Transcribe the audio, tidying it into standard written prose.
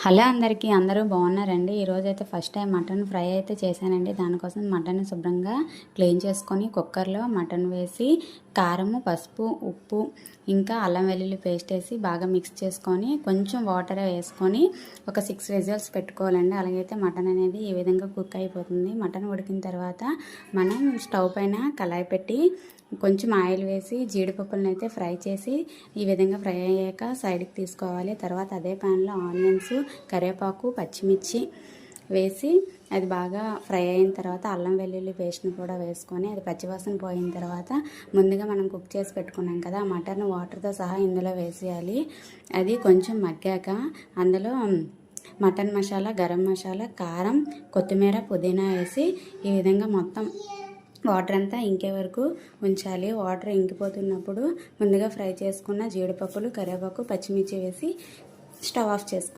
Hello అందరికీ, అందరూ బాగున్నారండి. ఈరోజు అయితే ఫస్ట్ టైం మటన్ ఫ్రై అయితే చేశానండి. దానికోసం మటన్ శుభ్రంగా క్లీన్ చేసుకొని కుక్కర్లో మటన్ వేసి కారము, పసుపు, ఉప్పు ఇంకా అల్లం వెల్లుల్లి పేస్ట్ వేసి బాగా మిక్స్ చేసుకొని కొంచెం వాటర్ వేసుకొని ఒక 6 విజిల్స్ పెట్టుకోవాలండి. అలాగైతే మటన్ అనేది ఈ విధంగా కుక్ అయిపోతుంది. మటన్ ఉడికిన తర్వాత మనం స్టవ్ పైన కళాయి పెట్టి కొంచెం ఆయిల్ వేసి జీడిపప్పులను అయితే ఫ్రై చేసి ఈ విధంగా ఫ్రై అయ్యాక సైడ్కి తీసుకోవాలి. తర్వాత అదే ప్యాన్లో ఆనియన్స్, కరివేపాకు, పచ్చిమిర్చి వేసి అది బాగా ఫ్రై అయిన తర్వాత అల్లం వెల్లుల్లి పేస్ట్ని కూడా వేసుకొని అది పచ్చివాసన పోయిన తర్వాత ముందుగా మనం కుక్ చేసి పెట్టుకున్నాం కదా ఆ మటన్ వాటర్తో సహా ఇందులో వేసేయాలి. అది కొంచెం మగ్గాక అందులో మటన్ మసాలా, గరం మసాలా, కారం, కొత్తిమీర, పుదీనా వేసి ఈ విధంగా మొత్తం వాటర్ అంతా ఇంకే వరకు ఉంచాలి. వాటర్ ఇంకిపోతున్నప్పుడు ముందుగా ఫ్రై చేసుకున్న జీడిపప్పులు, కరివేపాకు, పచ్చిమిర్చి వేసి స్టవ్ ఆఫ్ చేసుకోవాలి.